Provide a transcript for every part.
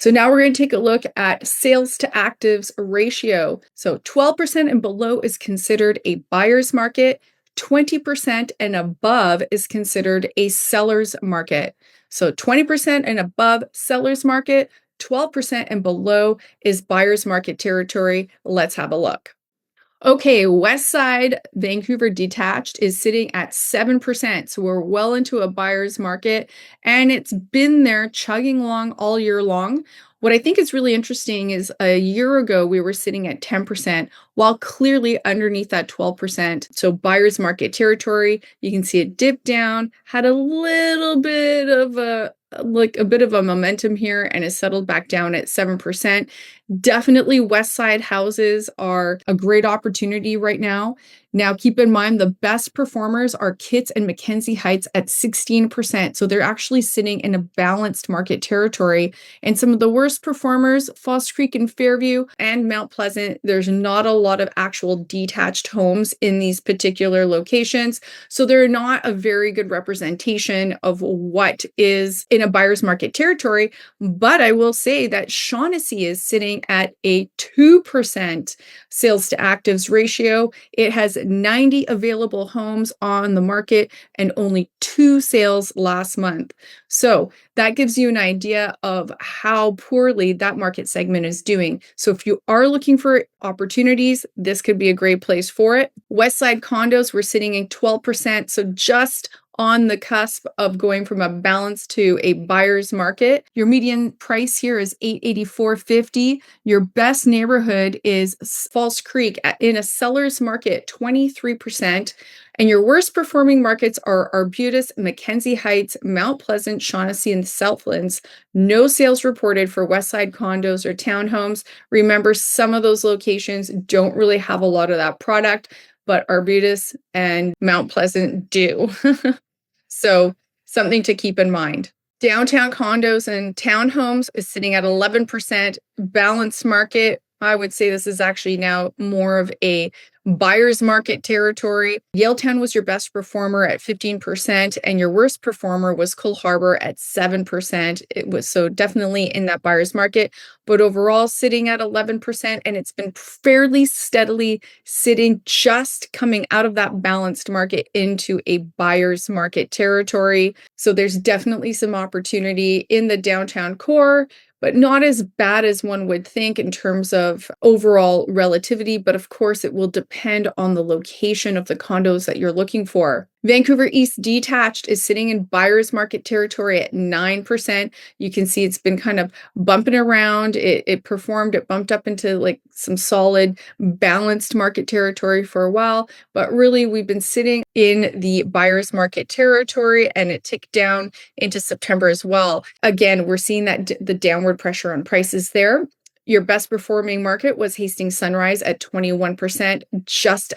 So now we're going to take a look at sales to actives ratio. So 12% and below is considered a buyer's market. 20% and above is considered a seller's market. So 20% and above seller's market, 12% and below is buyer's market territory. Let's have a look. Okay, Westside, Vancouver detached is sitting at 7%. So we're well into a buyer's market and it's been there chugging along all year long. What I think is really interesting is a year ago we were sitting at 10%, while clearly underneath that 12%. So buyer's market territory, you can see it dipped down, had a little bit of a bit of a momentum here and is settled back down at 7%. Definitely West Side houses are a great opportunity right now. Now, keep in mind the best performers are Kitts and Mackenzie Heights at 16%. So they're actually sitting in a balanced market territory. And some of the worst performers, False Creek and Fairview and Mount Pleasant, there's not a lot of actual detached homes in these particular locations. So they're not a very good representation of what is in a buyer's market territory. But I will say that Shaughnessy is sitting at a 2% sales to actives ratio. It has 90 available homes on the market and only 2 sales last month. So that gives you an idea of how poorly that market segment is doing. So if you are looking for opportunities, this could be a great place for it. Westside condos, we're sitting at 12%. So just on the cusp of going from a balance to a buyer's market. Your median price here is $884.50. Your best neighborhood is False Creek in a seller's market, 23%. And your worst performing markets are Arbutus, Mackenzie Heights, Mount Pleasant, Shaughnessy, and Southlands. No sales reported for Westside condos or townhomes. Remember, some of those locations don't really have a lot of that product, but Arbutus and Mount Pleasant do. So something to keep in mind. Downtown condos and townhomes is sitting at 11%. Balanced market, I would say this is actually now more of a buyer's market territory. Yaletown was your best performer at 15%, and your worst performer was Coal Harbor at 7%. It was so definitely in that buyer's market, but overall sitting at 11%, and it's been fairly steadily sitting just coming out of that balanced market into a buyer's market territory. So there's definitely some opportunity in the downtown core, but not as bad as one would think in terms of overall relativity. But of course, it will depend on the location of the condos that you're looking for. Vancouver East detached is sitting in buyer's market territory at 9%. You can see it's been kind of bumping around. It bumped up into like some solid balanced market territory for a while, but really we've been sitting in the buyer's market territory and it ticked down into September as well. Again, we're seeing that the downward pressure on prices there. Your best performing market was Hastings Sunrise at 21%, just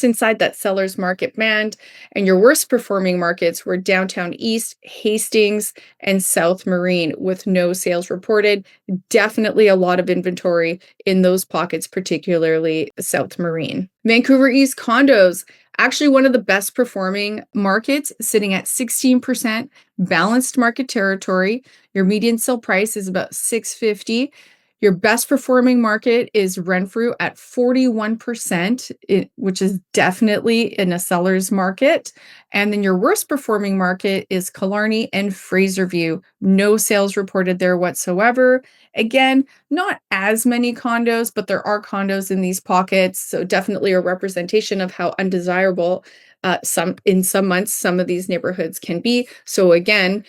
inside that seller's market band. And your worst performing markets were Downtown East, Hastings, and South Marine with no sales reported. Definitely a lot of inventory in those pockets, particularly South Marine. Vancouver East condos, actually one of the best performing markets, sitting at 16%, balanced market territory. Your median sale price is about $650. Your best performing market is Renfrew at 41%, which is definitely in a seller's market. And then your worst performing market is Killarney and Fraserview. No sales reported there whatsoever. Again, not as many condos, but there are condos in these pockets. So definitely a representation of how undesirable in some months some of these neighborhoods can be. So again,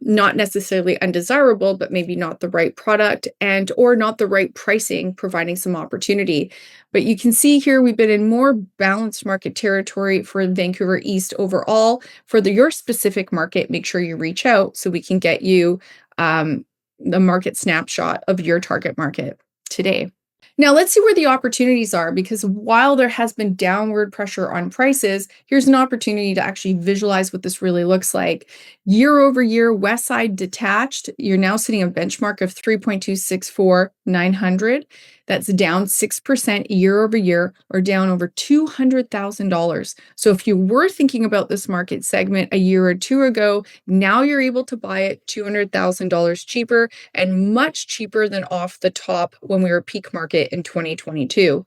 not necessarily undesirable, but maybe not the right product and or not the right pricing, providing some opportunity. But you can see here we've been in more balanced market territory for Vancouver East overall. For your specific market, make sure you reach out so we can get you the market snapshot of your target market today. Now, let's see where the opportunities are because while there has been downward pressure on prices, here's an opportunity to actually visualize what this really looks like. Year over year, Westside detached, you're now sitting a benchmark of 3.264,900. That's down 6% year over year or down over $200,000. So if you were thinking about this market segment a year or two ago, now you're able to buy it $200,000 cheaper and much cheaper than off the top when we were peak market in 2022.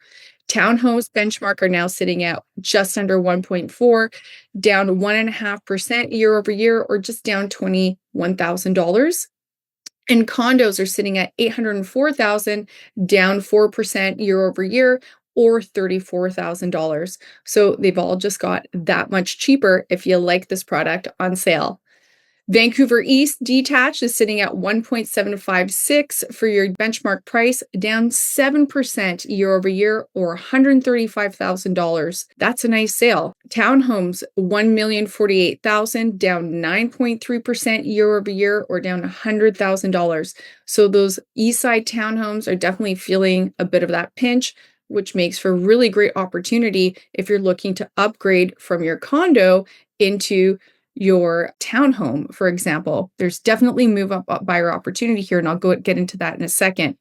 Townhomes benchmark are now sitting at just under 1.4, down 1.5% year over year, or just down $21,000. And condos are sitting at 804,000, down 4% year over year, or $34,000. So they've all just got that much cheaper if you like this product on sale. Vancouver East detached is sitting at 1.756 for your benchmark price, down 7% year over year or $135,000. That's a nice sale. Townhomes, 1,048,000, down 9.3% year over year or down $100,000. So those Eastside townhomes are definitely feeling a bit of that pinch, which makes for really great opportunity if you're looking to upgrade from your condo into your townhome, for example. There's definitely move up buyer opportunity here, and I'll get into that in a second.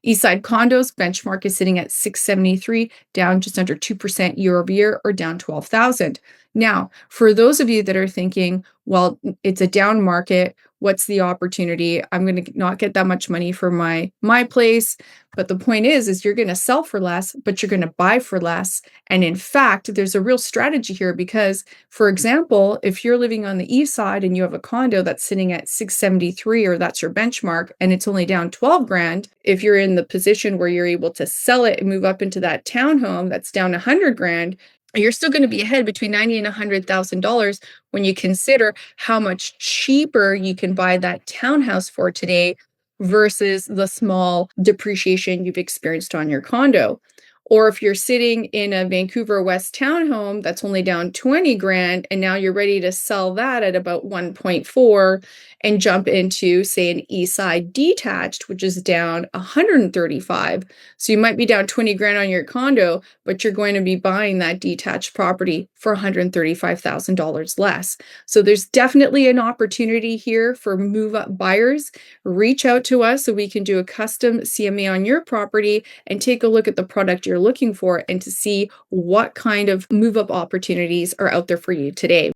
Eastside condos benchmark is sitting at 673, down just under 2% year over year or down 12,000. Now, for those of you that are thinking, well, it's a down market, what's the opportunity? I'm going to not get that much money for my place, but the point is you're going to sell for less, but you're going to buy for less. And in fact, there's a real strategy here because, for example, if you're living on the east side and you have a condo that's sitting at 673 or that's your benchmark and it's only down 12 grand, if you're in the position where you're able to sell it and move up into that townhome that's down 100 grand, you're still going to be ahead between $90,000 and $100,000 when you consider how much cheaper you can buy that townhouse for today versus the small depreciation you've experienced on your condo. Or if you're sitting in a Vancouver West townhome that's only down 20 grand and now you're ready to sell that at about 1.4 and jump into, say, an Eastside detached, which is down 135. So you might be down 20 grand on your condo, but you're going to be buying that detached property for $135,000 less. So there's definitely an opportunity here for move up buyers. Reach out to us so we can do a custom CMA on your property and take a look at the product you're looking for and to see what kind of move up opportunities are out there for you today.